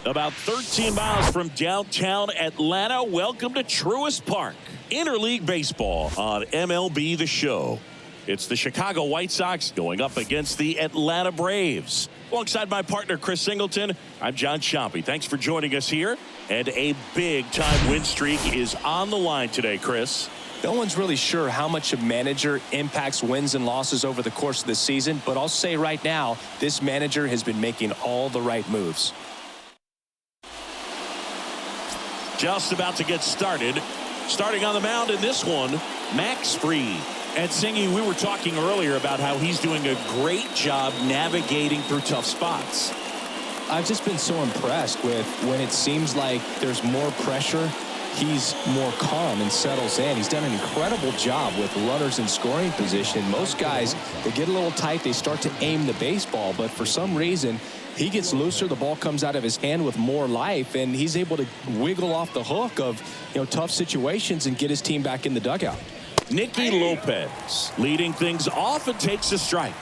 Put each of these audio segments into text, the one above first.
About 13 miles from downtown Atlanta. Welcome to Truist Park. Interleague Baseball on MLB The Show. It's the Chicago White Sox going up against the Atlanta Braves. Alongside my partner, Chris Singleton, I'm John Chompy. Thanks for joining us here. And a big-time win streak is on the line today, Chris. No one's really sure how much a manager impacts wins and losses over the course of the season, but I'll say right now, this manager has been making all the right moves. Just about to get started. Starting on the mound in this one, Max Fried. And Singy, we were talking earlier about how he's doing a great job navigating through tough spots. I've just been so impressed with when it seems like there's more pressure, he's more calm and settles in. He's done an incredible job with runners in scoring position. Most guys, they get a little tight, they start to aim the baseball, but for some reason, he gets looser, the ball comes out of his hand with more life, and he's able to wiggle off the hook of tough situations and get his team back in the dugout. Nicky Lopez leading things off and takes a strike.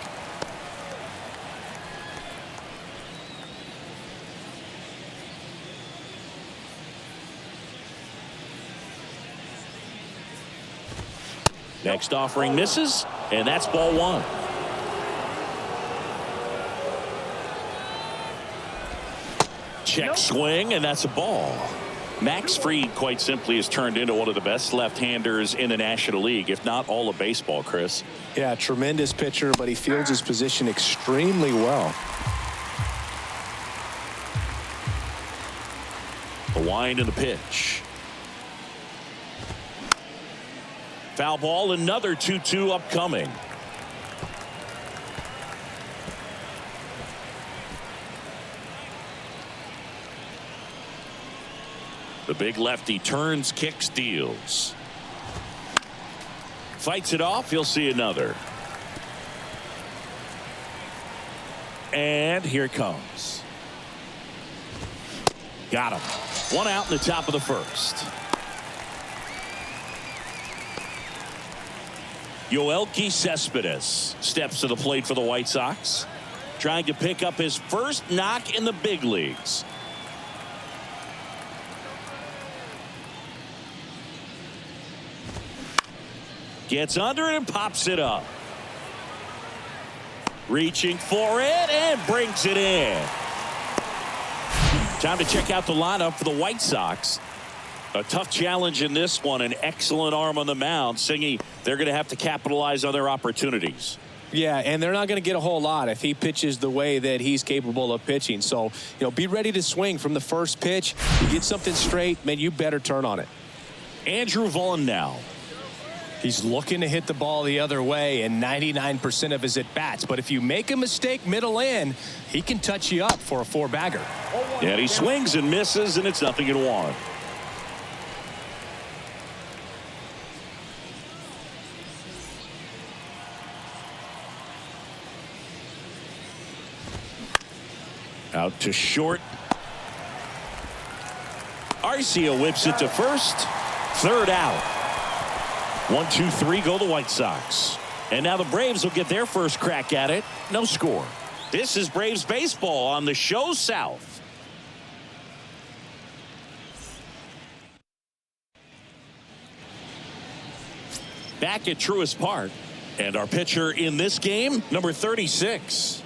Next offering misses, and that's ball one. Check swing, and that's a ball. Max Fried, quite simply, has turned into one of the best left-handers in the National League, if not all of baseball, Chris. Yeah, tremendous pitcher, but he fields his position extremely well. The wind and the pitch. Foul ball, another 2-2 upcoming. The big lefty turns, kicks, deals. Fights it off. He'll see another. And here it comes. Got him. One out in the top of the first. Yoelqui Cespedes steps to the plate for the White Sox, trying to pick up his first knock in the big leagues. Gets under it and pops it up. Reaching for it and brings it in. Time to check out the lineup for the White Sox. A tough challenge in this one. An excellent arm on the mound. Singy, they're going to have to capitalize on their opportunities. Yeah, and they're not going to get a whole lot if he pitches the way that he's capable of pitching. So, be ready to swing from the first pitch. You get something straight, man, you better turn on it. Andrew Vaughn now. He's looking to hit the ball the other way in 99% of his at-bats. But if you make a mistake middle in, he can touch you up for a four-bagger. And he swings and misses, and it's 0-1. Out to short. Arcia whips it to first. Third out. 1, 2, 3 go the White Sox. And now the Braves will get their first crack at it. No score. This is Braves baseball on the Show South. Back at Truist Park. And our pitcher in this game, number 36.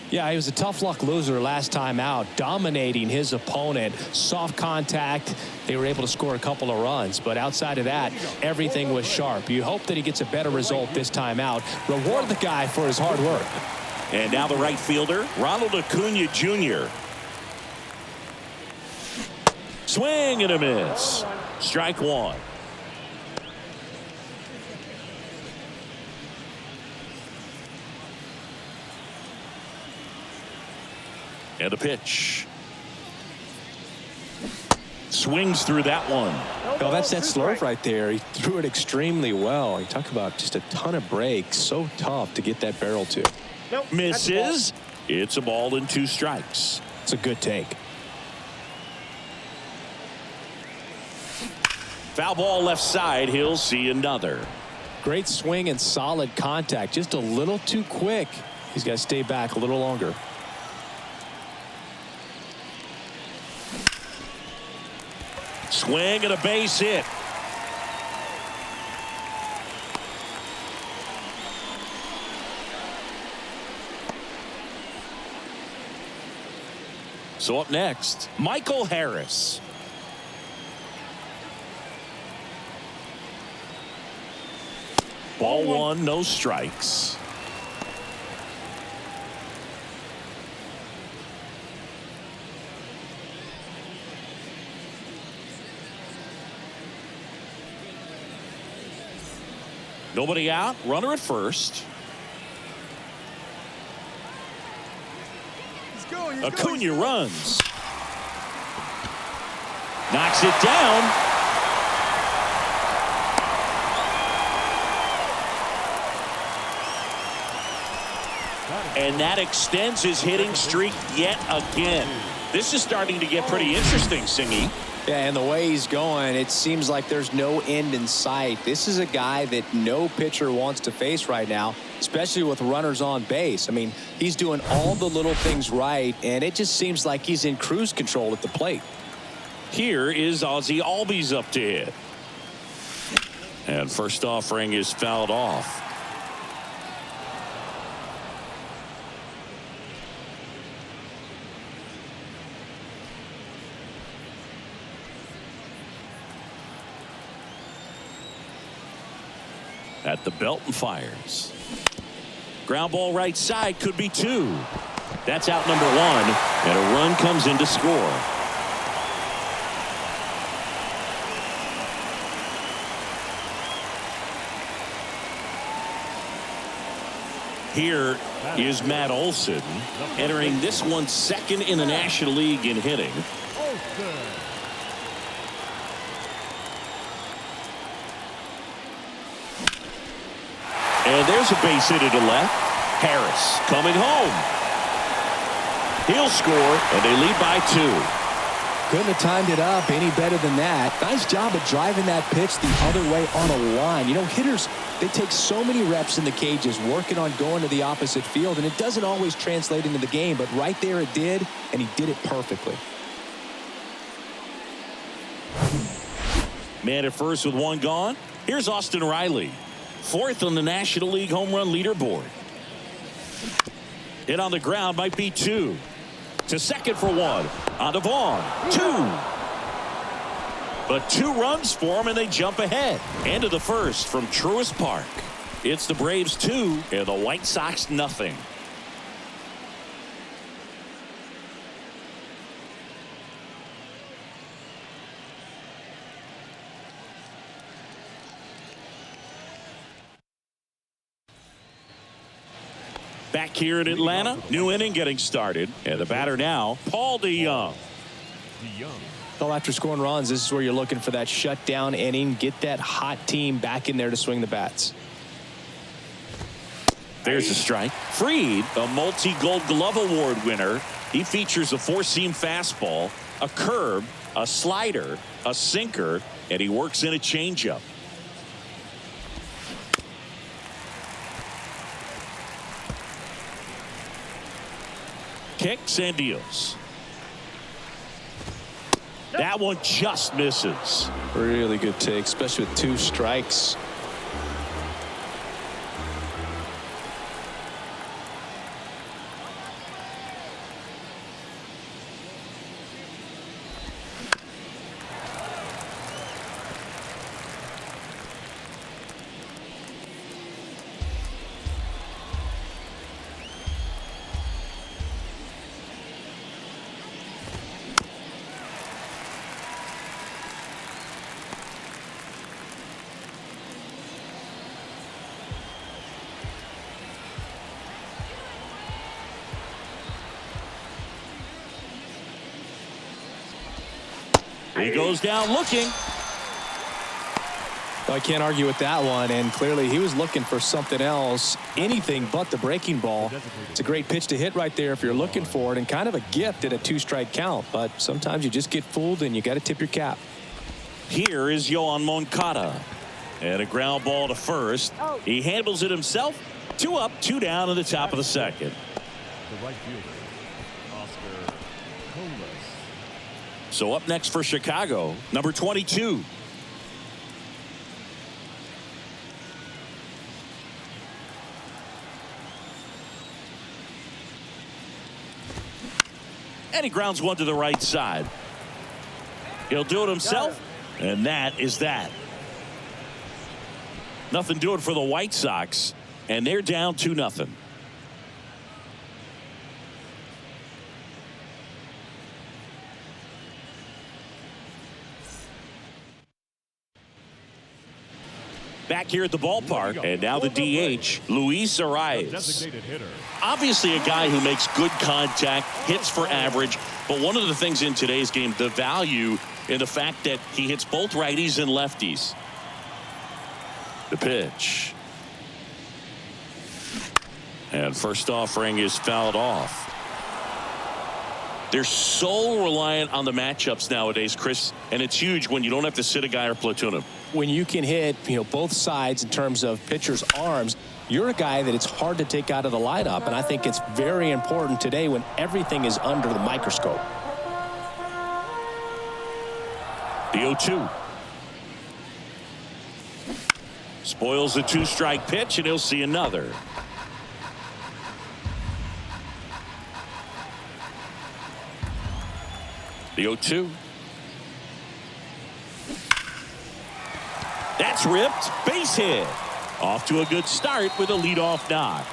Yeah, he was a tough luck loser last time out, dominating his opponent. Soft contact. They were able to score a couple of runs. But outside of that, everything was sharp. You hope that he gets a better result this time out. Reward the guy for his hard work. And now the right fielder, Ronald Acuna Jr. Swing and a miss. Strike one. And a pitch. Swings through that one. Oh, that's that slurve right there. He threw it extremely well. You talk about just a ton of breaks. So tough to get that barrel to. Nope, misses. It's a ball and 2 strikes. It's a good take. Foul ball left side. He'll see another. Great swing and solid contact. Just a little too quick. He's got to stay back a little longer. Swing and a base hit. So up next, Michael Harris. Ball one, no strikes. Nobody out, runner at first. Acuna runs. Knocks it down. And that extends his hitting streak yet again. This is starting to get pretty interesting, Singy. Yeah, and the way he's going, it seems like there's no end in sight. This is a guy that no pitcher wants to face right now, especially with runners on base. I mean, he's doing all the little things right, and it just seems like he's in cruise control at the plate. Here is Ozzie Albies up to hit. And first offering is fouled off. At the belt and fires. Ground ball right side, could be two. That's out number one, and a run comes in to score. Here is Matt Olson, entering this one second in the National League in hitting. And there's a base hit to left. Harris coming home. He'll score, and they lead by 2. Couldn't have timed it up any better than that. Nice job of driving that pitch the other way on a line. You know, hitters, they take so many reps in the cages working on going to the opposite field, and it doesn't always translate into the game, but right there it did, and he did it perfectly. Man at first with one gone. Here's Austin Riley. 4th on the National League home run leaderboard. Hit on the ground, might be 2. To second for 1. On to Vaughn. 2. But 2 runs for him, and they jump ahead. End of the first from Truist Park. It's the Braves 2 and the White Sox nothing. Back here in Atlanta, new inning getting started, and the batter now, Paul DeJong. Well, after scoring runs, this is where you're looking for that shutdown inning, get that hot team back in there to swing the bats. There's a strike. Fried, a multi-Gold Glove Award winner. He features a 4-seam fastball, a curve, a slider, a sinker, and he works in a changeup. Kicks and deals. That one just misses. Really good take, especially with 2 strikes. He goes down looking. Well, I can't argue with that one, and clearly he was looking for something else, anything but the breaking ball. It's a great pitch to hit right there if you're looking for it, and kind of a gift at a 2-strike count, but sometimes you just get fooled and you got to tip your cap. Here is Yoan Moncada, and a ground ball to first. He handles it himself. 2 up, 2 down in the top of the second. The right fielder, Oscar Colas. So up next for Chicago, number 22. And he grounds one to the right side. He'll do it himself, and that is that. Nothing doing for the White Sox, and they're down 2-0. Back here at the ballpark, and now the DH, Luis Arraez. Obviously a guy who makes good contact, hits for average, but one of the things in today's game, the value in the fact that he hits both righties and lefties. The pitch. And first offering is fouled off. They're so reliant on the matchups nowadays, Chris, and it's huge when you don't have to sit a guy or platoon him. When you can hit, both sides in terms of pitchers' arms, you're a guy that it's hard to take out of the lineup, and I think it's very important today when everything is under the microscope. The 0-2. Spoils the 2-strike pitch, and he'll see another. The 0-2. That's ripped. Base hit. Off to a good start with a leadoff knock.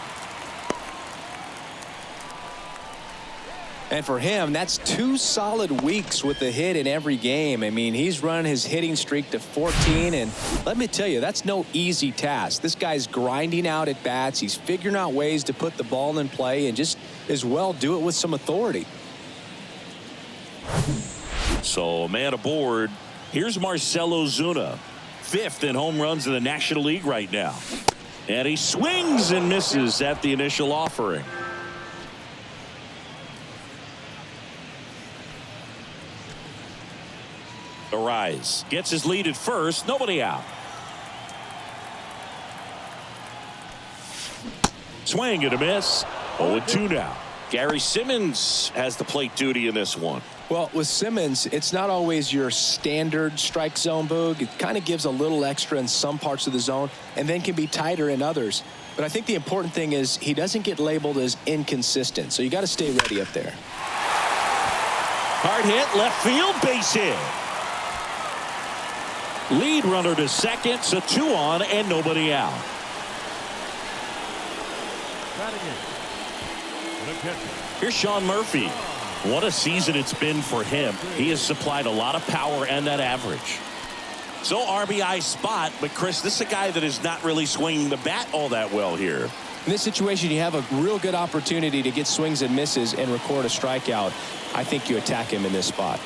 And for him, that's 2 solid weeks with a hit in every game. I mean, he's run his hitting streak to 14, and let me tell you, that's no easy task. This guy's grinding out at bats. He's figuring out ways to put the ball in play and just as well do it with some authority. So, man aboard. Here's Marcell Ozuna, 5th in home runs in the National League right now. And he swings and misses at the initial offering. Arraez gets his lead at first. Nobody out. Swing and a miss. 0-2 now. Gary Simmons has the plate duty in this one. Well, with Simmons, it's not always your standard strike zone, Boog. It kind of gives a little extra in some parts of the zone and then can be tighter in others. But I think the important thing is he doesn't get labeled as inconsistent. So you got to stay ready up there. Hard hit, left field, base hit. Lead runner to second, so 2 on and nobody out. Here's Sean Murphy. What a season it's been for him. He has supplied a lot of power and that average. So RBI spot, but Chris, this is a guy that is not really swinging the bat all that well here. In this situation, you have a real good opportunity to get swings and misses and record a strikeout. I think you attack him in this spot.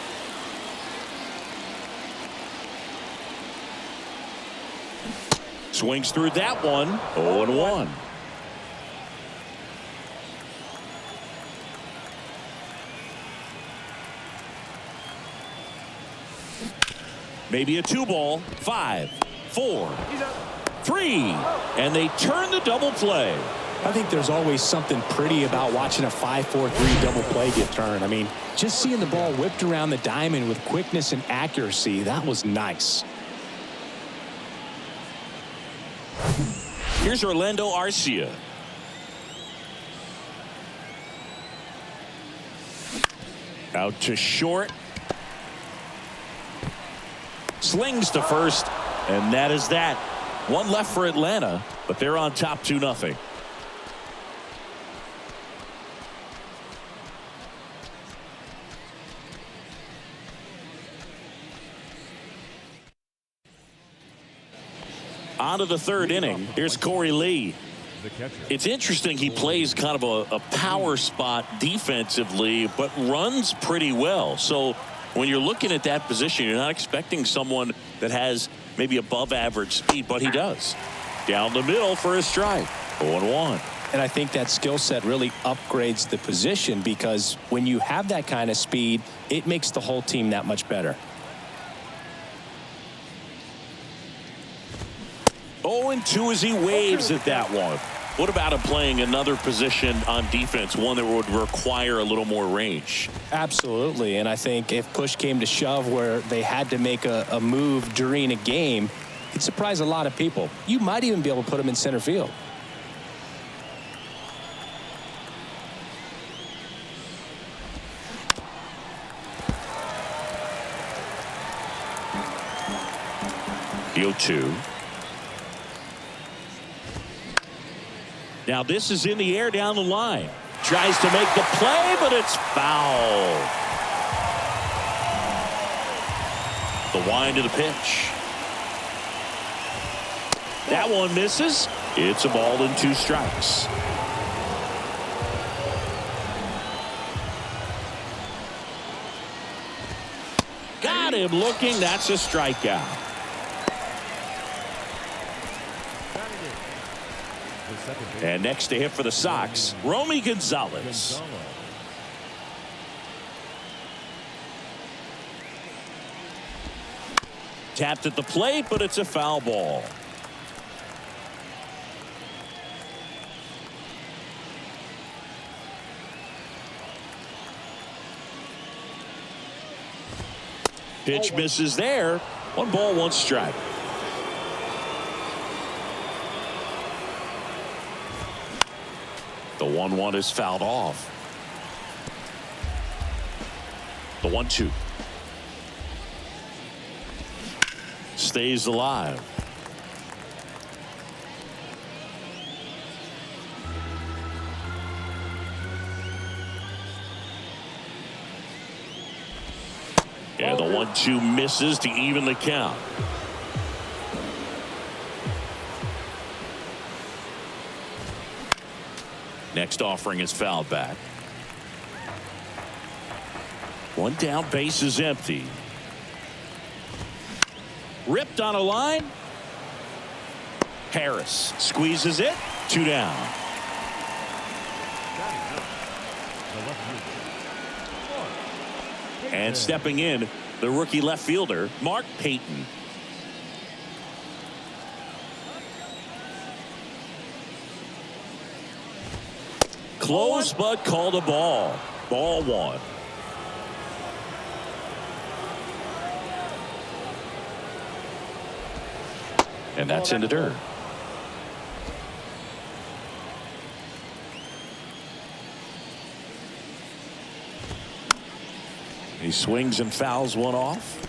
Swings through that one. 0-1. Maybe a 2-ball. 5, 4, 3, and they turn the double play. I think there's always something pretty about watching a 5-4-3 double play get turned. I mean, just seeing the ball whipped around the diamond with quickness and accuracy, that was nice. Here's Orlando Arcia. Out to short. Slings to first, and that is that. One left for Atlanta, but they're on top 2-0. On to the 3rd inning. Here's Corey Lee. It's interesting, he plays kind of a power spot defensively, but runs pretty well. So when you're looking at that position, you're not expecting someone that has maybe above average speed, but he does. Down the middle for a strike. 0-1. And I think that skill set really upgrades the position, because when you have that kind of speed, it makes the whole team that much better. 0-2 as he waves at that one. What about him playing another position on defense, one that would require a little more range? Absolutely, and I think if push came to shove where they had to make a move during a game, it'd surprise a lot of people. You might even be able to put him in center field. The 0-2. Now this is in the air down the line. Tries to make the play, but it's foul. The wind to the pitch. That one misses. It's a ball and 2 strikes. Got him looking. That's a strikeout. And next to hit for the Sox, Romy Gonzalez. Tapped at the plate, but it's a foul ball. Pitch misses there. 1 ball, 1 strike. The 1-1 is fouled off. The 1-2 stays alive. And the 1-2 misses to even the count. Next offering is fouled back. 1 down, base is empty. Ripped on a line. Harris squeezes it. 2 down. And stepping in, the rookie left fielder, Mark Payton. Close, but called a ball. Ball 1. And that's in the dirt. He swings and fouls one off.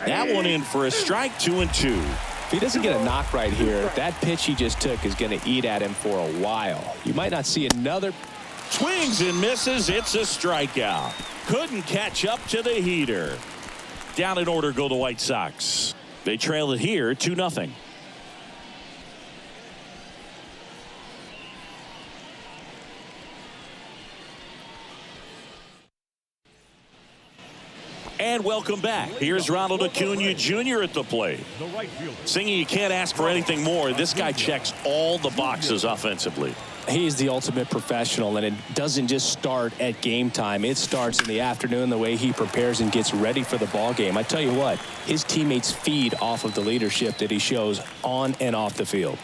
That one in for a strike. 2-2. If he doesn't get a knock right here, that pitch he just took is going to eat at him for a while. You might not see another. Swings and misses. It's a strikeout. Couldn't catch up to the heater. Down in order go the White Sox. They trail it here 2-0. And welcome back. Here's Ronald Acuna Jr. at the plate. Singing, you can't ask for anything more. This guy checks all the boxes offensively. He's the ultimate professional, and it doesn't just start at game time. It starts in the afternoon, the way he prepares and gets ready for the ball game. I tell you what, his teammates feed off of the leadership that he shows on and off the field.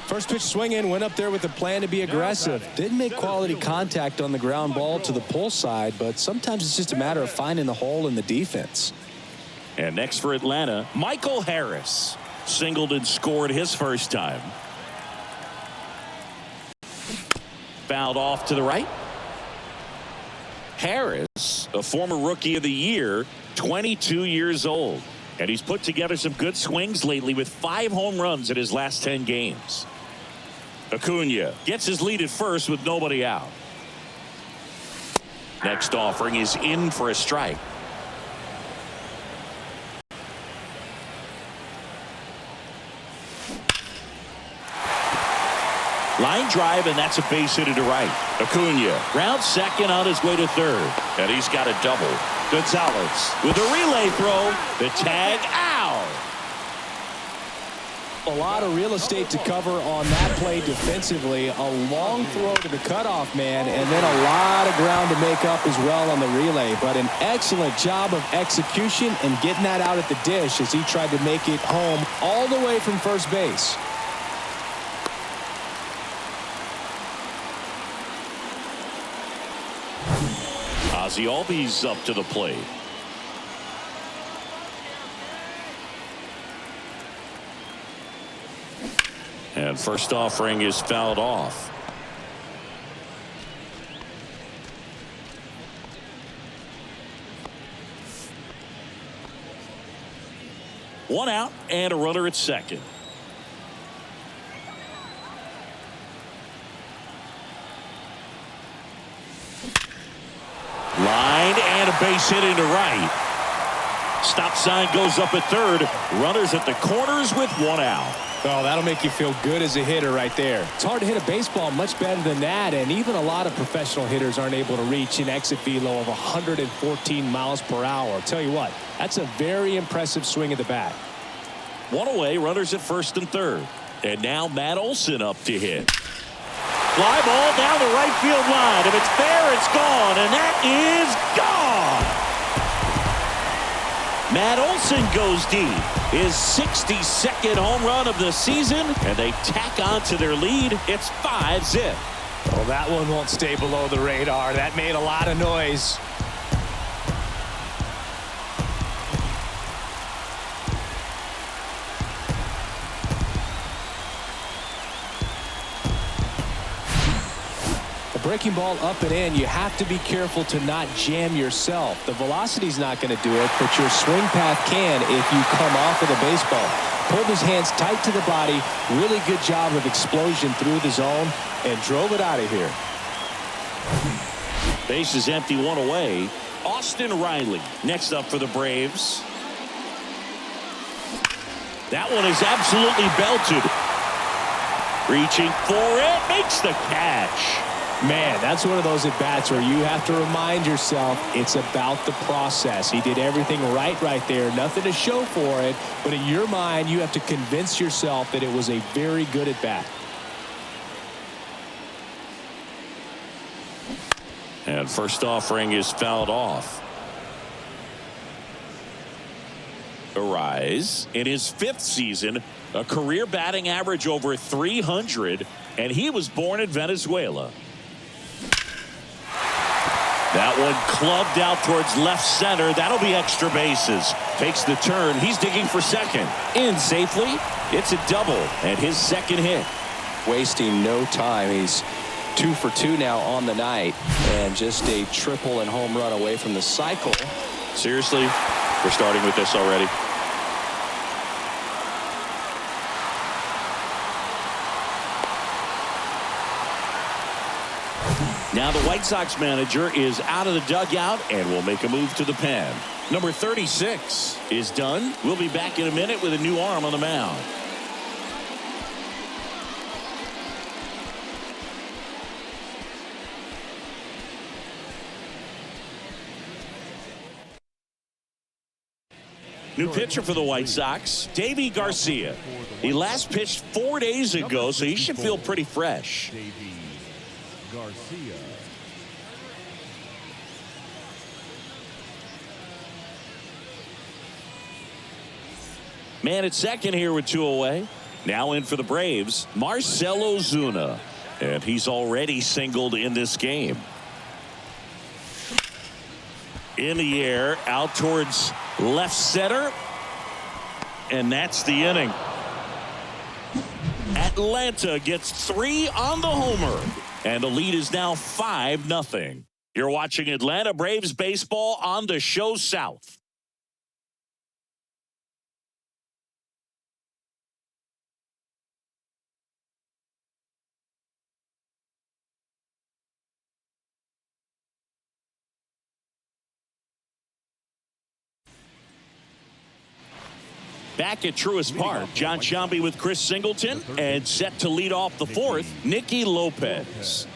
First pitch swinging, went up there with a plan to be aggressive. Didn't make quality contact on the ground ball to the pull side, but sometimes it's just a matter of finding the hole in the defense. And next for Atlanta, Michael Harris. Singled and scored his first time. Fouled off to the right. Harris, a former Rookie of the Year, 22 years old. And he's put together some good swings lately with 5 home runs in his last 10 games. Acuna gets his lead at first with nobody out. Next offering is in for a strike. Line drive, and that's a base hit to right. Acuna rounds second on his way to third. And he's got a double. Gonzalez with a relay throw. The tag out. A lot of real estate to cover on that play defensively. A long throw to the cutoff man, and then a lot of ground to make up as well on the relay. But an excellent job of execution and getting that out at the dish as he tried to make it home all the way from first base. Ozzie Albies up to the plate. And first offering is fouled off. One out and a runner at second. Line and a base hit into right. Stop sign goes up at third. Runners at the corners with one out. Oh, that'll make you feel good as a hitter right there. It's hard to hit a baseball much better than that, and even a lot of professional hitters aren't able to reach an exit velo of 114 miles per hour. I'll tell you what, that's a very impressive swing of the bat. One away, runners at first and third. And now Matt Olson up to hit. Fly ball down the right field line. If it's fair, it's gone, and that is gone. Matt Olson goes deep. His 62nd home run of the season, and they tack on to their lead. It's 5-zip. Well, that one won't stay below the radar. That made a lot of noise. Breaking ball up and in, you have to be careful to not jam yourself. The velocity's not going to do it, but your swing path can if you come off of the baseball. Pulled his hands tight to the body. Really good job of explosion through the zone and drove it out of here. Base is empty, one away. Austin Riley next up for the Braves. That one is absolutely belted. Reaching for it, makes the catch. Man, that's one of those at-bats where you have to remind yourself it's about the process. He did everything right there. Nothing to show for it. But in your mind, you have to convince yourself that it was a very good at-bat. And first offering is fouled off. Arise in his 5th season, a career batting average over 300, and he was born in Venezuela. That one clubbed out towards left center. That'll be extra bases. Takes the turn. He's digging for second. In safely. It's a double and his second hit. Wasting no time. He's 2 for 2 now on the night, and just a triple and home run away from the cycle. Seriously, we're starting with this already. Now the White Sox manager is out of the dugout and will make a move to the pen. Number 36 is done. We'll be back in a minute with a new arm on the mound. New pitcher for the White Sox, Deivi Garcia. He last pitched 4 days ago, so he should feel pretty fresh. Garcia. Man at second here with 2 away. Now in for the Braves, Marcell Ozuna. And he's already singled in this game. In the air, out towards left center. And that's the inning. Atlanta gets 3 on the homer. And the lead is now 5-0. You're watching Atlanta Braves baseball on the Show South. Back at Truist Park, John Sciambi with Chris Singleton, and set to lead off the 4th, Nicky Lopez.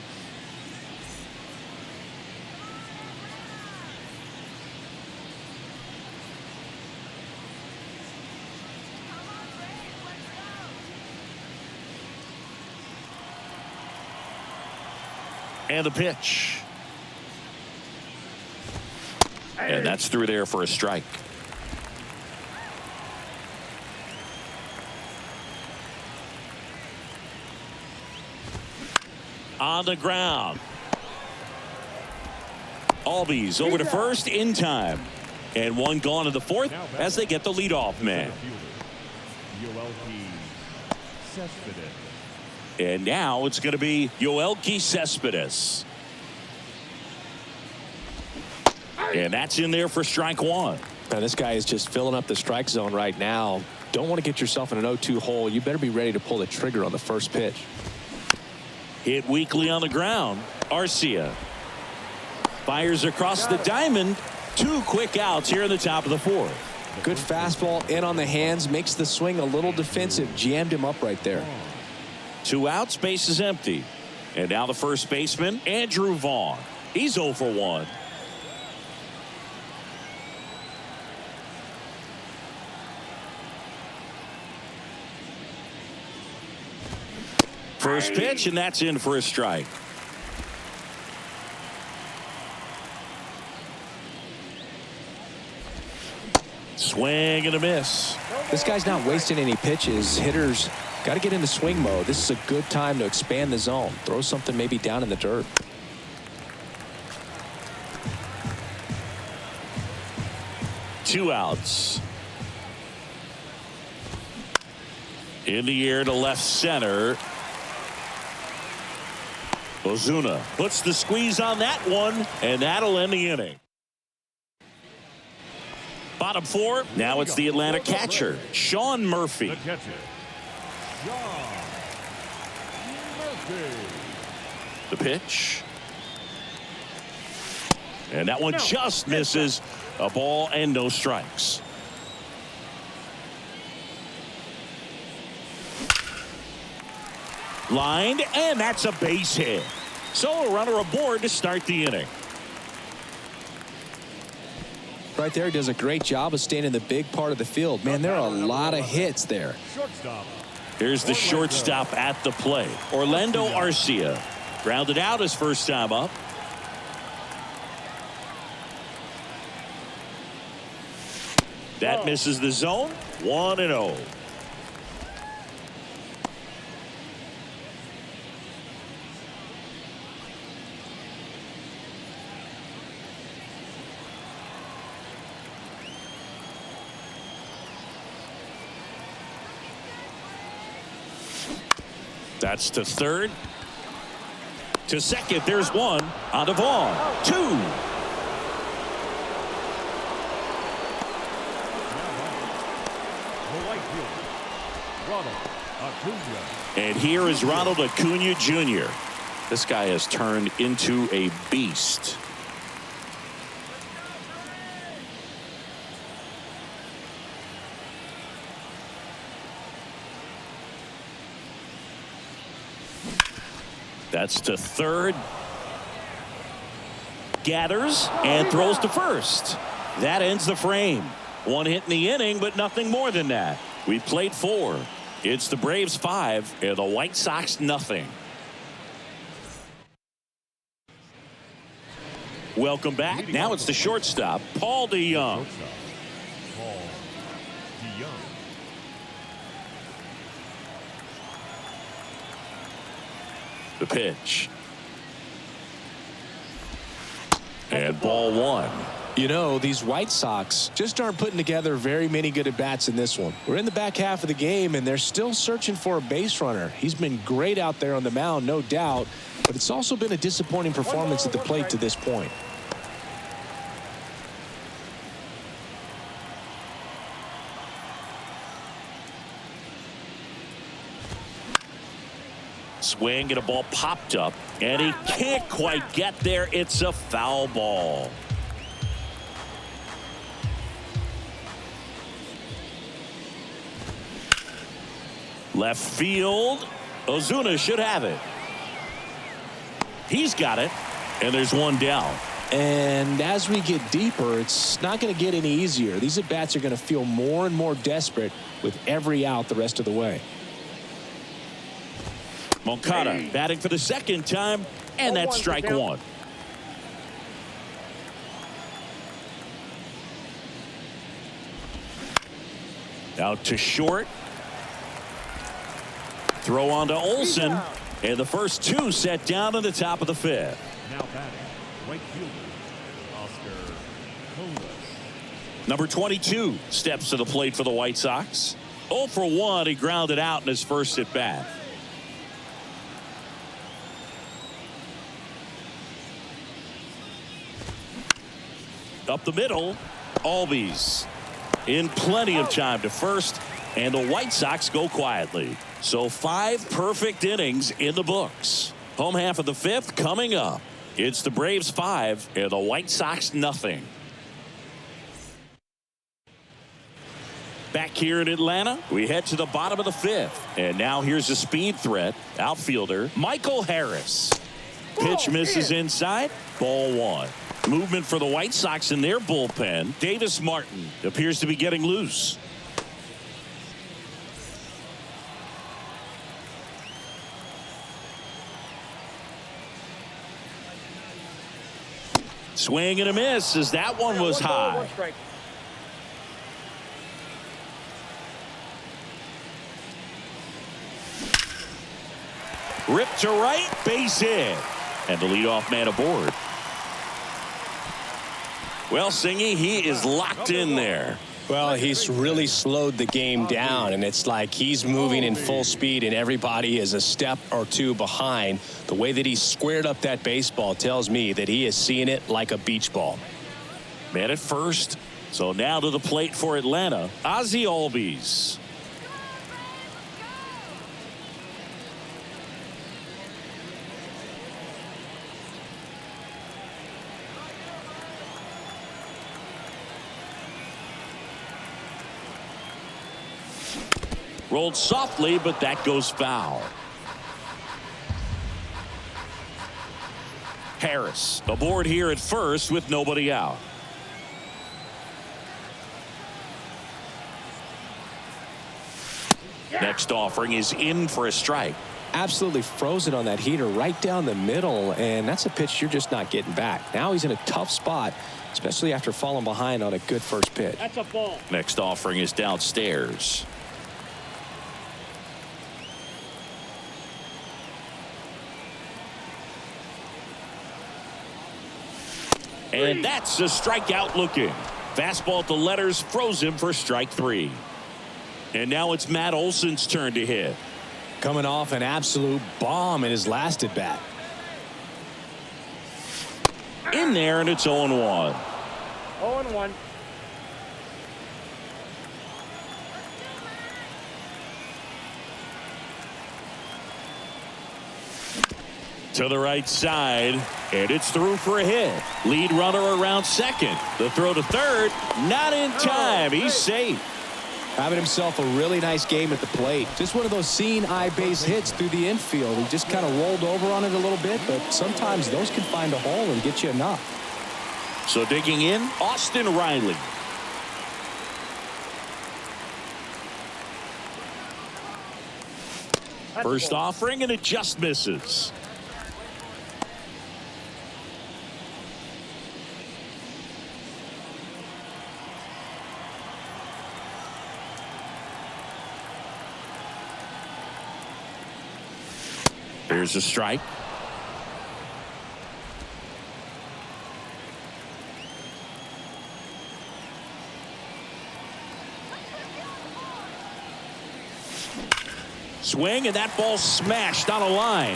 And the pitch. And that's through there for a strike. On the ground. Albies over to first in time. And one gone in the fourth as they get the leadoff man. And now it's going to be Yoelqui Cespedes. And that's in there for strike one. Now this guy is just filling up the strike zone right now. Don't want to get yourself in an 0-2 hole. You better be ready to pull the trigger on the first pitch. Hit weakly on the ground. Arcia fires across the diamond. 2 quick outs here in the top of the fourth. Good fastball in on the hands. Makes the swing a little defensive. Jammed him up right there. 2 outs, base is empty. And now the first baseman, Andrew Vaughn. He's 0 for 1. First pitch, and that's in for a strike. Swing and a miss. This guy's not wasting any pitches. Hitters got to get into swing mode. This is a good time to expand the zone. Throw something maybe down in the dirt. Two outs. In the air to left center. Ozuna puts the squeeze on that one, and that'll end the inning. Bottom 4. Now it's the Atlanta catcher, Sean Murphy. The catcher, Sean Murphy. The pitch. And that one just misses. A ball and no strikes. Lined, and that's a base hit. So a runner aboard to start the inning. Right there, he does a great job of staying in the big part of the field. Man, there are a lot of hits there. Shortstop. Here's the shortstop at the plate. Orlando Arcia. Grounded out his first time up. That misses the zone. 1-0. That's to third. To second, there's one. On to Vaughn. 2. And here is Ronald Acuna Jr. This guy has turned into a beast. That's to third. Gathers and throws to first. That ends the frame. 1 hit in the inning, but nothing more than that. We played 4. It's the Braves 5 and the White Sox nothing. Welcome back. Now it's the shortstop, Paul DeJong. Paul DeJong. The pitch. And ball 1. You know, these White Sox just aren't putting together very many good at-bats in this one. We're in the back half of the game, and they're still searching for a base runner. He's been great out there on the mound, no doubt, but it's also been a disappointing performance at the plate to this point. Swing and a ball popped up, and he can't quite get there. It's a foul ball. Left field. Ozuna should have it. He's got it, and there's one down. And as we get deeper, it's not going to get any easier. These at-bats are going to feel more and more desperate with every out the rest of the way. Moncada batting for the second time, And that's strike one. Out to short. Throw on to Olsen. And the first two set down in the top of the fifth. Now batting, right fielder, Oscar Colas. Number 22 steps to the plate for the White Sox. 0 for 1. He grounded out in his first at bat. Up the middle, Albies in plenty of time to first, and the White Sox go quietly. So 5 perfect innings in the books. Home half of the fifth coming up. It's the Braves 5 and the White Sox nothing. Back here in Atlanta, we head to the bottom of the fifth. And now here's a speed threat. Outfielder Michael Harris. Pitch misses inside. Ball 1. Movement for the White Sox in their bullpen. Davis Martin appears to be getting loose. Swing and a miss as that one was high. Ripped to right, base hit. And the leadoff man aboard. Well, Singy, he is locked in there. Well, he's really slowed the game down, and it's like he's moving in full speed, and everybody is a step or two behind. The way that he squared up that baseball tells me that he is seeing it like a beach ball. Man at first. So now to the plate for Atlanta, Ozzie Albies. Rolled softly, but that goes foul. Harris aboard here at first with nobody out. Next offering is in for a strike. Absolutely frozen on that heater right down the middle, and that's a pitch you're just not getting back. Now he's in a tough spot, especially after falling behind on a good first pitch. That's a ball. Next offering is downstairs. And that's a strikeout looking. Fastball to letters froze him for strike 3. And now it's Matt Olson's turn to hit. Coming off an absolute bomb in his last at bat. In there, and it's 0-1. 0-1. To the right side, and it's through for a hit. Lead runner around second. The throw to third, not in time. He's safe. Having himself a really nice game at the plate. Just one of those seeing eye base hits through the infield. He just kind of rolled over on it a little bit, but sometimes those can find a hole and get you enough. So digging in, Austin Riley. First offering, and it just misses. There's a strike. Swing, and that ball smashed on a line.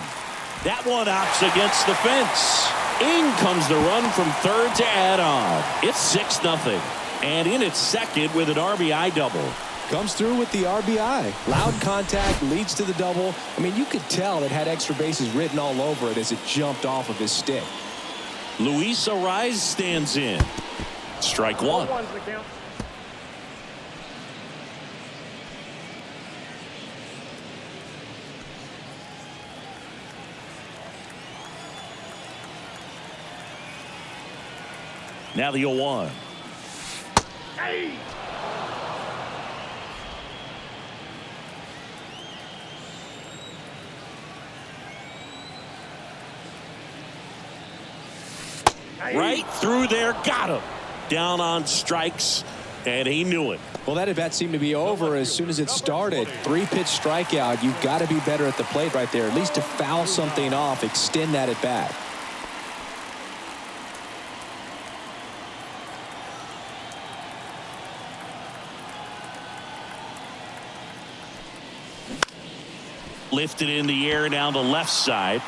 That one opts against the fence. In comes the run from third to add on. It's 6-0. And in its second with an RBI double. Comes through with the RBI. Loud contact leads to the double. I mean, you could tell it had extra bases written all over it as it jumped off of his stick. Luis Arraez stands in. Strike 1. 0-1's the count. Now the 0-1. Hey! Right through there. Got him. Down on strikes, and he knew it. Well, that at-bat seemed to be over as soon as it started. 3-pitch strikeout. You've got to be better at the plate right there, at least to foul something off, extend that at-bat. Lifted in the air down the left side.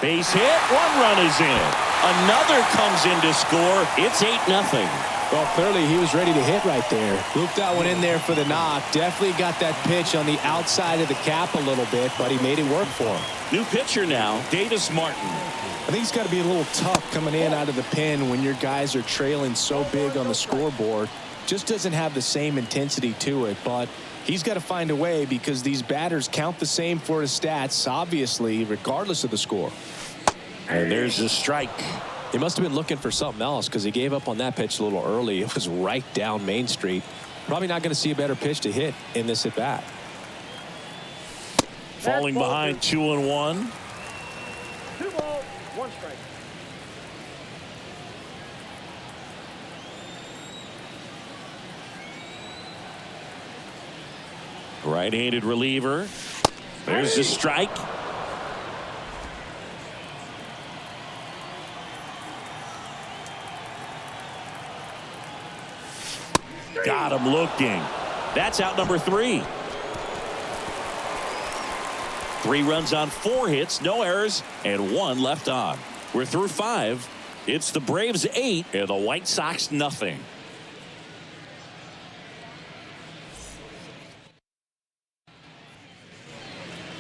Base hit. 1 run is in. Another comes in to score. It's 8-0. Well, clearly he was ready to hit right there. Looped that one in there for the knock. Definitely got that pitch on the outside of the cap a little bit, but he made it work for him. New pitcher now, Davis Martin. I think it's got to be a little tough coming in out of the pen when your guys are trailing so big on the scoreboard. Just doesn't have the same intensity to it, but he's got to find a way because these batters count the same for his stats, obviously, regardless of the score. And there's a strike. He must have been looking for something else because he gave up on that pitch a little early. It was right down Main Street. Probably not going to see a better pitch to hit in this at bat. Falling behind 2-1. 2 balls, 1 strike. Right-handed reliever. There's the strike. Got him looking. That's out number 3. 3 runs on 4 hits, no errors, and 1 left on. We're through 5. It's the Braves 8 and the White Sox nothing.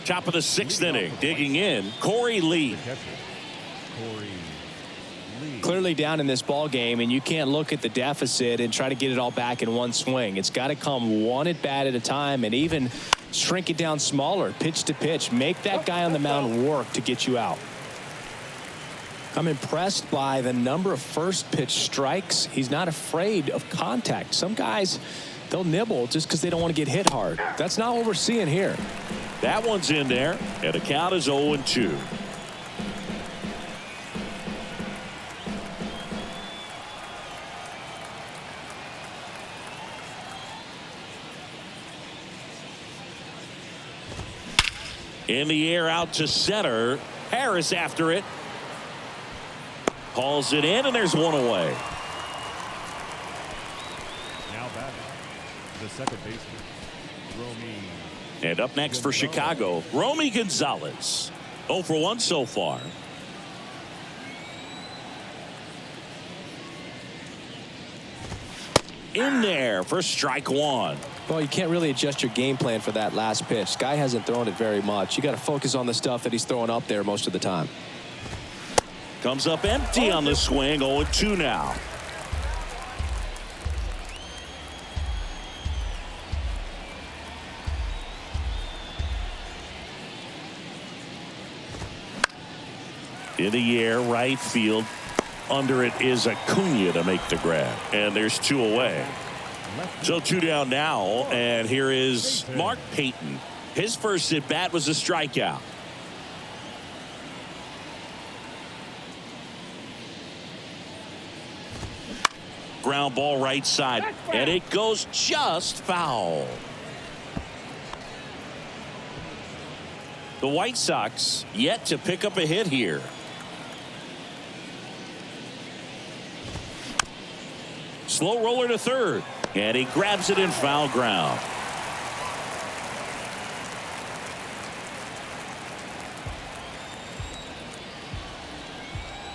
Top of the 6th inning, digging in, Corey Lee. Corey Lee. Clearly down in this ball game, and you can't look at the deficit and try to get it all back in one swing. It's got to come one at bat at a time, and even shrink it down smaller, pitch to pitch. Make that guy on the mound work to get you out. I'm impressed by the number of first pitch strikes. He's not afraid of contact. Some guys, they'll nibble just because they don't want to get hit hard. That's not what we're seeing here. That one's in there, and the count is 0-2. In the air out to center. Harris after it. Hauls it in, and there's 1 away. Now batting, the second baseman, Romy. And up next for Chicago, Romy Gonzalez. 0 for 1 so far. In there for strike 1. Well, you can't really adjust your game plan for that last pitch. Guy hasn't thrown it very much. You got to focus on the stuff that he's throwing up there most of the time. Comes up empty on the swing. 0-2 now. In the air, right field. Under it is Acuna to make the grab. And there's 2 away. So 2 down now, and here is Mark Payton. His first at bat was a strikeout. Ground ball right side, and it goes just foul. The White Sox yet to pick up a hit here. Slow roller to third. And he grabs it in foul ground.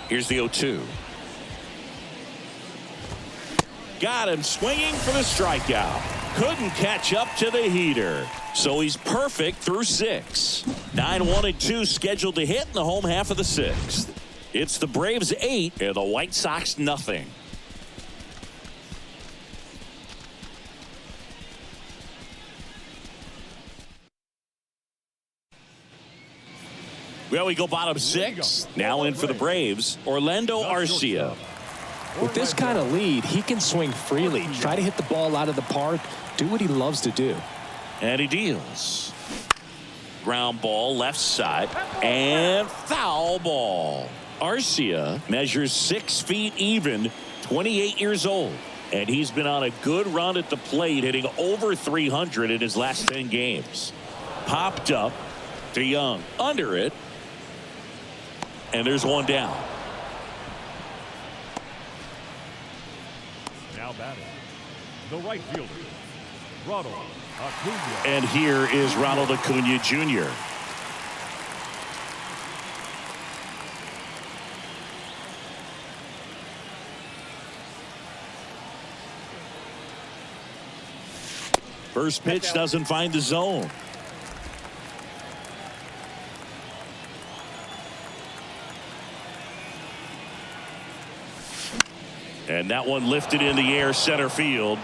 Here's the 0-2. Got him swinging for the strikeout. Couldn't catch up to the heater. So he's perfect through 6. 9-1-2 scheduled to hit in the home half of the 6th. It's the Braves 8 and the White Sox nothing. Well, we go bottom 6. Now in for the Braves, Orlando Arcia. With this kind of lead, he can swing freely, try to hit the ball out of the park, do what he loves to do. And he deals. Ground ball left side and foul ball. Arcia measures 6 feet even, 28 years old. And he's been on a good run at the plate, hitting over 300 in his last 10 games. Popped up to Young. Under it. And there's one down. Now batting, the right fielder, Ronald Acuna. And here is Ronald Acuna Jr. First pitch doesn't find the zone. And that one lifted in the air, center field.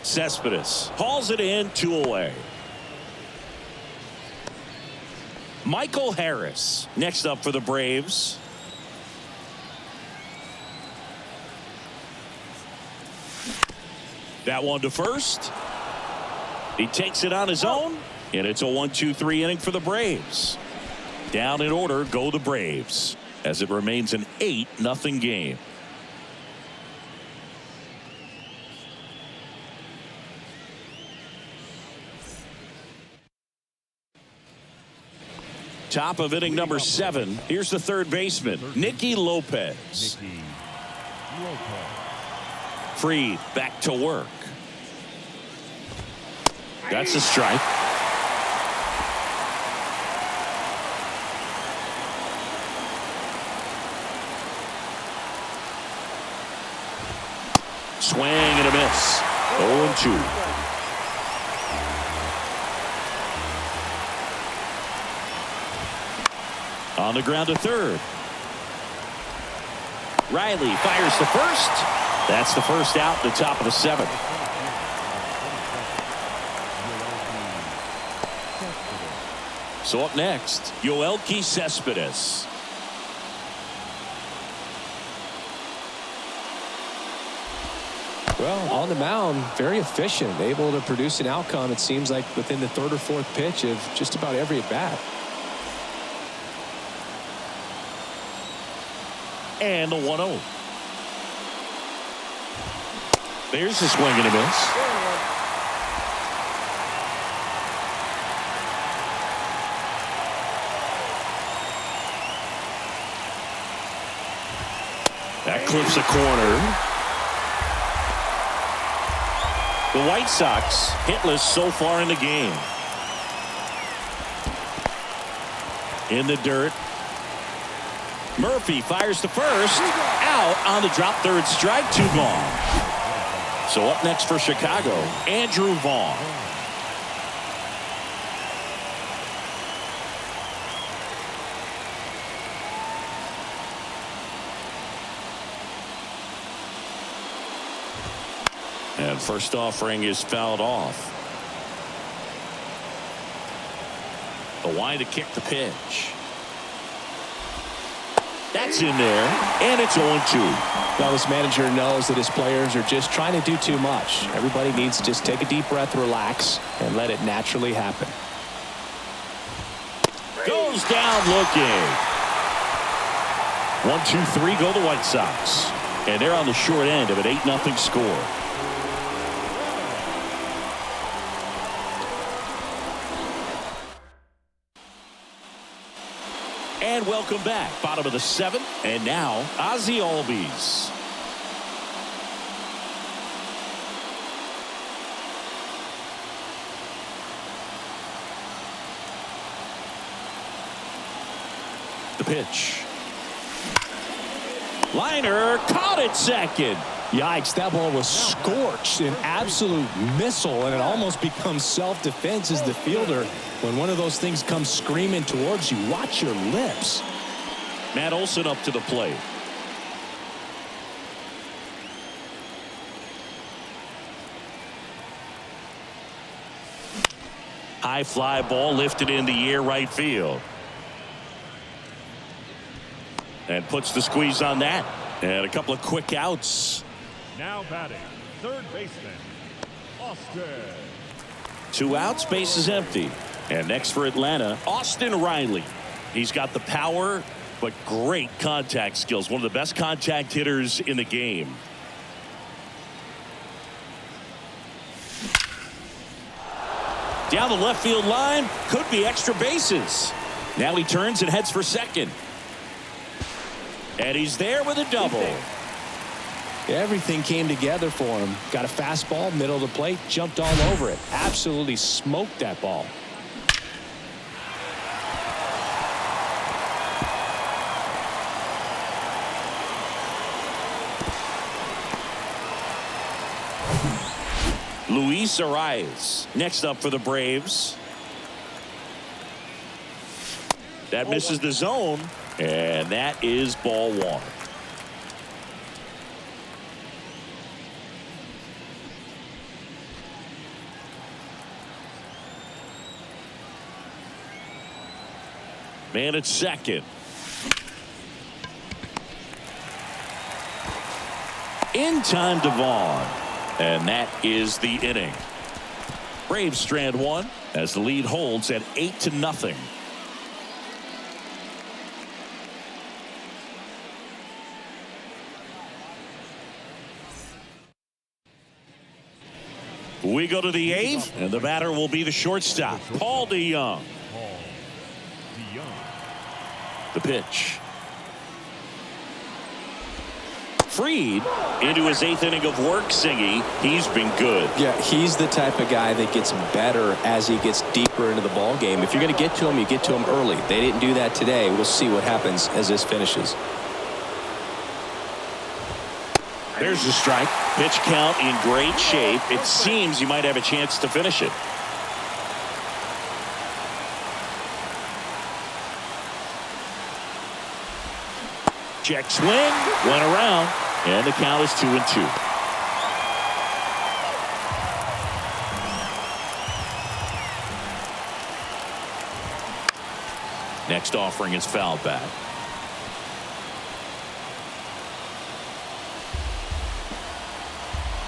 Cespedes hauls it in, 2 away. Michael Harris next up for the Braves. That one to first. He takes it on his own, and it's a 1-2-3 inning for the Braves. Down in order go the Braves, as it remains an 8-0 game. Top of inning number 7. Here's the third baseman, Nicky Lopez. Nicky Lopez. Freed back to work. That's a strike. Swing and a miss. 0-2. On the ground to third. Riley fires to first. That's the first out, the top of the 7th. So up next, Yoelqui Cespedes. Well, on the mound, very efficient, able to produce an outcome, it seems like, within the 3rd or 4th pitch of just about every at bat. And the 1-0. There's a swing and a miss. That clips a corner. The White Sox hitless so far in the game. In the dirt. Murphy fires to first. Out on the drop, third strike, 2 gone. So up next for Chicago, Andrew Vaughn. And first offering is fouled off. The wide to kick the pitch. That's in there, and it's 0-2. Well, this manager knows that his players are just trying to do too much. Everybody needs to just take a deep breath, relax, and let it naturally happen. Goes down looking. 1-2-3 go the White Sox. And they're on the short end of an 8-0 score. And welcome back. Bottom of the 7th. And now, Ozzie Albies. The pitch. Liner caught it second. Yikes, that ball was scorched, an absolute missile, and it almost becomes self-defense as the fielder. When one of those things comes screaming towards you, watch your lips. Matt Olson up to the plate. High fly ball lifted in the air, right field. And puts the squeeze on that. And a couple of quick outs. Now batting, third baseman, Austin. 2 outs, base is empty. And next for Atlanta, Austin Riley. He's got the power, but great contact skills. One of the best contact hitters in the game. Down the left field line, could be extra bases. Now he turns and heads for second. And he's there with a double. Everything came together for him. Got a fastball, middle of the plate, jumped all over it. Absolutely smoked that ball. Luis Arias next up for the Braves. That misses the zone, and that is ball one. Man at second. In time to Vaughn. And that is the inning. Braves strand one as the lead holds at 8-0. We go to the eighth, and the batter will be the shortstop, Paul DeJong. Paul DeJong. The pitch. Fried into his 8th inning of work. Singy, he's been good. Yeah, he's the type of guy that gets better as he gets deeper into the ball game. If you're going to get to him, you get to him early. They didn't do that today. We'll see what happens as this finishes. There's the strike. Pitch count in great shape. It seems you might have a chance to finish it. Check swing, went around, and the count is 2-2. Next offering is foul back.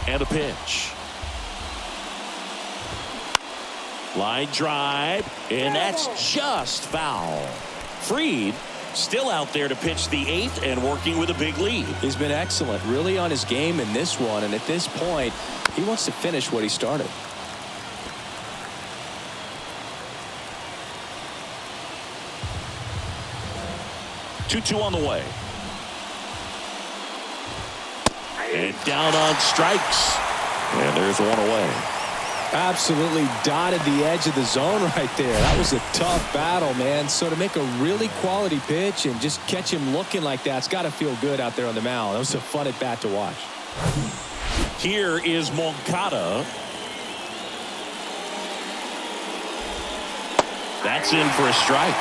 And a pitch. Line drive, and that's just foul. Fried still out there to pitch the 8th and working with a big lead. He's been excellent, really on his game in this one, and at this point, he wants to finish what he started. Two on the way. And down on strikes. And there's one away. Absolutely dotted the edge of the zone right there. That was a tough battle, man. So to make a really quality pitch and just catch him looking like that, it's got to feel good out there on the mound. That was a fun at bat to watch. Here is Moncada. That's in for a strike.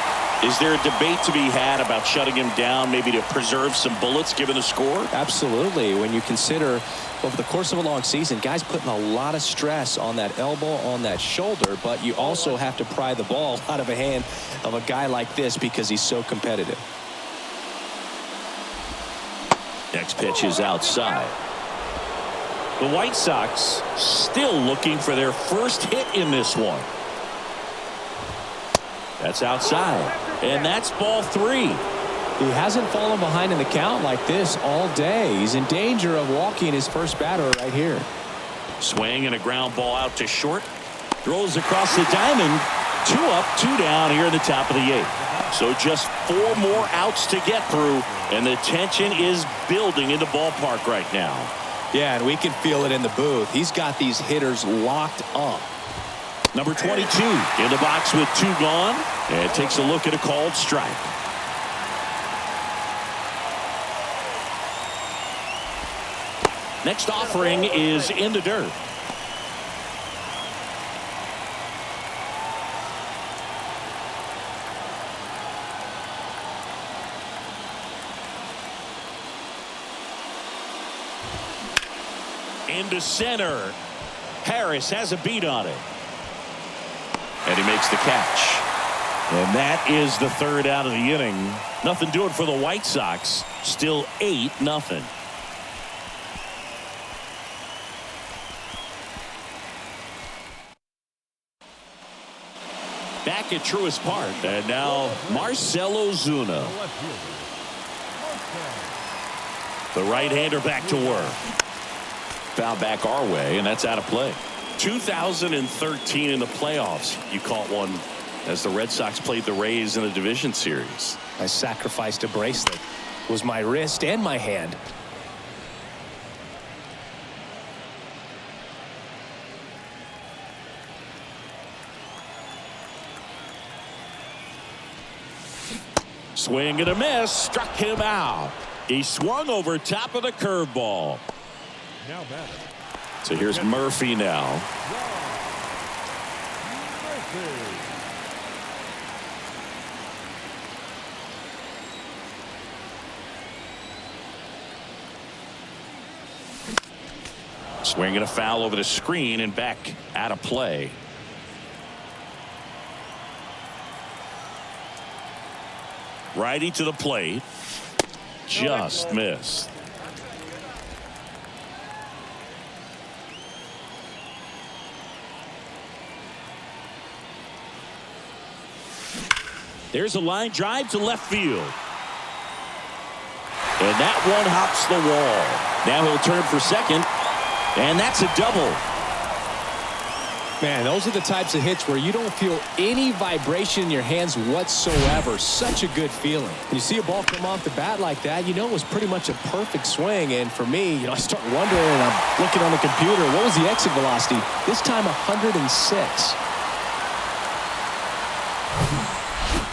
Is there a debate to be had about shutting him down, maybe to preserve some bullets given the score? Absolutely. When you consider over the course of a long season, guys putting a lot of stress on that elbow, on that shoulder, but you also have to pry the ball out of a hand of a guy like this because he's so competitive. Next pitch is outside. The White Sox still looking for their first hit in this one. That's outside, and that's ball 3. He hasn't fallen behind in the count like this all day. He's in danger of walking his first batter right here. Swing and a ground ball out to short. Throws across the diamond. 2 up, 2 down here in the top of the 8th. So just 4 more outs to get through, and the tension is building in the ballpark right now. Yeah, and we can feel it in the booth. He's got these hitters locked up. Number 22 in the box with 2 gone, and takes a look at a called strike. Next offering is in the dirt. Into center. Harris has a beat on it. And he makes the catch. And that is the 3rd out of the inning. Nothing doing for the White Sox. Still 8-0. Back back at Truist Park. And now Marcell Ozuna. The left fielder, Marcell. The right-hander back to work. Foul back our way, and that's out of play. 2013 in the playoffs. You caught one as the Red Sox played the Rays in a division series. I sacrificed a bracelet. It was my wrist and my hand. Swing and a miss. Struck him out. He swung over top of the curveball. Now batting. So here's Murphy now. Murphy. Swing and a foul over the screen and back out of play. Righty to the plate. Just missed. There's a line drive to left field. And that one hops the wall. Now he'll turn for second. And that's a double. Man, those are the types of hits where you don't feel any vibration in your hands whatsoever. Such a good feeling. When you see a ball come off the bat like that, you know it was pretty much a perfect swing. And for me, I start wondering, and I'm looking on the computer, what was the exit velocity? This time 106.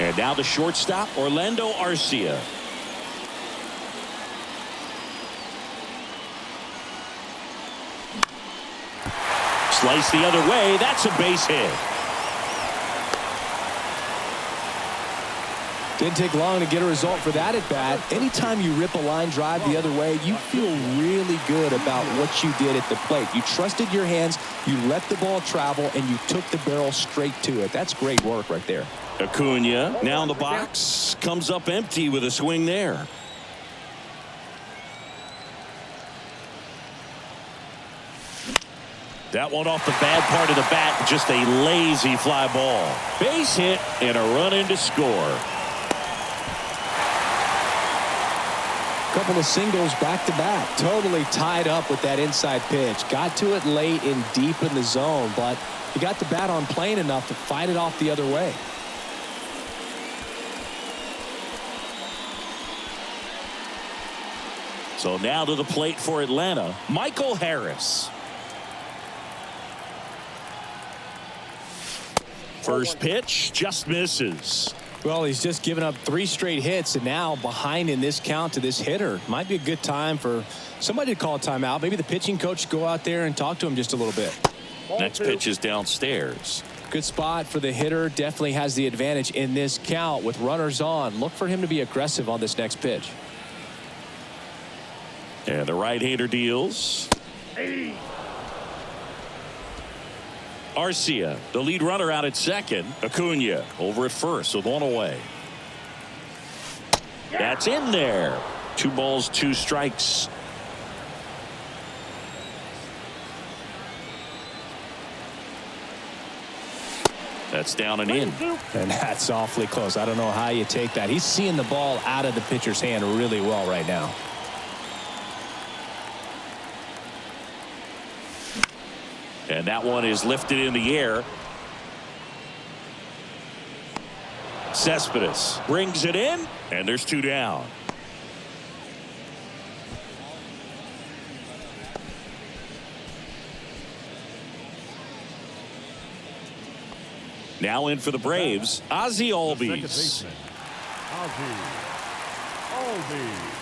And now the shortstop, Orlando Arcia. Slice the other way. That's a base hit. Didn't take long to get a result for that at bat. Anytime you rip a line drive the other way, you feel really good about what you did at the plate. You trusted your hands, you let the ball travel, and you took the barrel straight to it. That's great work right there. Acuna now in the box, comes up empty with a swing there. That one off the bad part of the bat, just a lazy fly ball. Base hit and a run in to score. Couple of singles back to back. Totally tied up with that inside pitch. Got to it late and deep in the zone, but he got the bat on plane enough to fight it off the other way. So now to the plate for Atlanta, Michael Harris. First pitch just misses. Well, he's just given up 3 straight hits, and now behind in this count to this hitter. Might be a good time for somebody to call a timeout. Maybe the pitching coach go out there and talk to him just a little bit. Next pitch is downstairs. Good spot for the hitter. Definitely has the advantage in this count with runners on. Look for him to be aggressive on this next pitch. And the right-hander deals. Arcia, the lead runner, out at second. Acuna over at first with one away. That's in there. 2 balls, 2 strikes. That's down and in. And that's awfully close. I don't know how you take that. He's seeing the ball out of the pitcher's hand really well right now. And that one is lifted in the air. Cespedes brings it in, and there's 2 down. Now in for the Braves, Ozzie Albies. Second baseman, Ozzie Albies.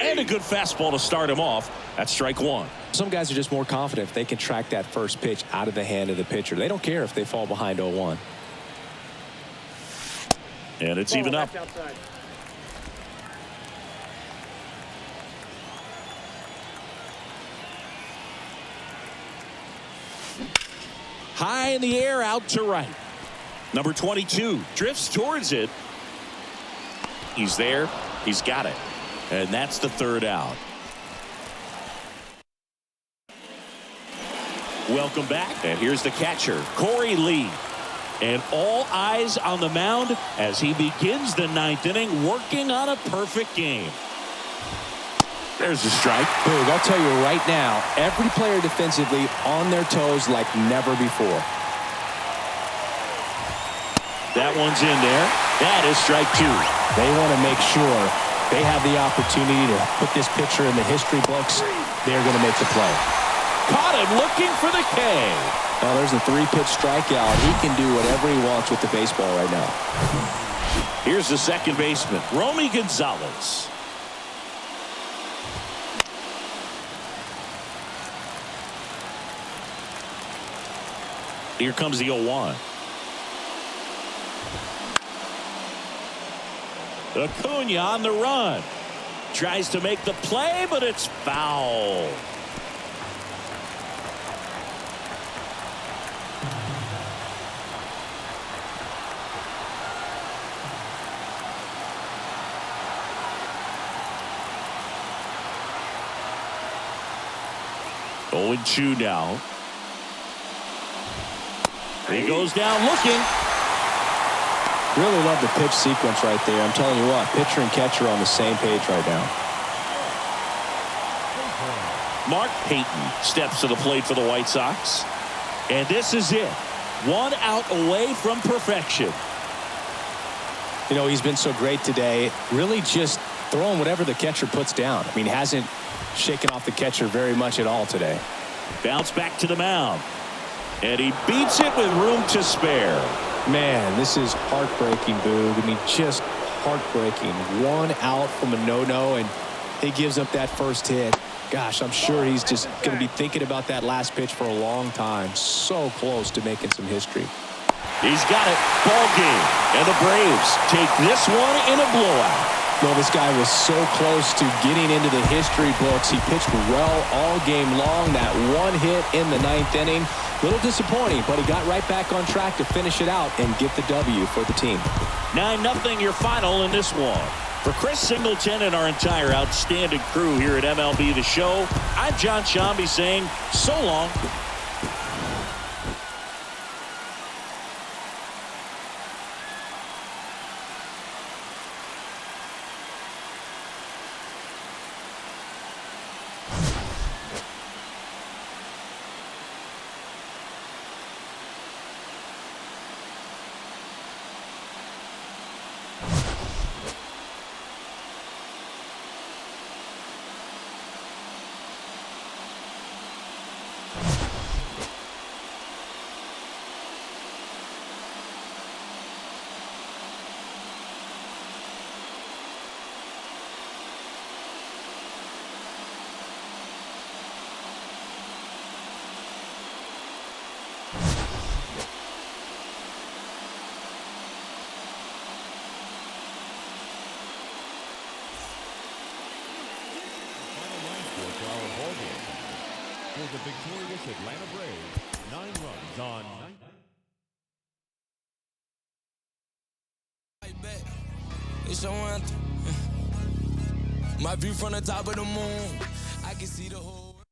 And a good fastball to start him off. That's strike 1. Some guys are just more confident if they can track that first pitch out of the hand of the pitcher. They don't care if they fall behind 0-1. And it's even up. High in the air, out to right. Number 22 drifts towards it. He's there. He's got it. And that's the 3rd out. Welcome back. And here's the catcher, Corey Lee. And all eyes on the mound as he begins the ninth inning, working on a perfect game. There's a strike. Boog, I'll tell you right now, every player defensively on their toes like never before. That one's in there. That is strike two. They want to make sure they have the opportunity to put this pitcher in the history books. They're going to make the play. Caught him looking for the K. Now there's a 3-pitch strikeout. He can do whatever he wants with the baseball right now. Here's the second baseman, Romy Gonzalez. Here comes the 0-1. Acuna on the run. Tries to make the play, but it's foul. Oh, 0-2 now. He goes down looking. Really love the pitch sequence right there. I'm telling you what, pitcher and catcher on the same page right now. Mark Payton steps to the plate for the White Sox. And this is it. 1 out away from perfection. You know, he's been so great today. Really just throwing whatever the catcher puts down. I mean, hasn't shaken off the catcher very much at all today. Bounce back to the mound. And he beats it with room to spare. Man, this is heartbreaking, Boog. I mean, just heartbreaking. 1 out from a no-no, and he gives up that first hit. Gosh, I'm sure he's just going to be thinking about that last pitch for a long time. So close to making some history. He's got it. Ball game. And the Braves take this one in a blowout. Well, this guy was so close to getting into the history books. He pitched well all game long. That one hit in the 9th inning. A little disappointing, but he got right back on track to finish it out and get the W for the team. 9-0 your final in this one. For Chris Singleton and our entire outstanding crew here at MLB The Show, I'm John Shambi saying so long. For the victorious Atlanta Braves, 9 runs on 9. It's your anthem. My view from the top of the moon, I can see the whole world.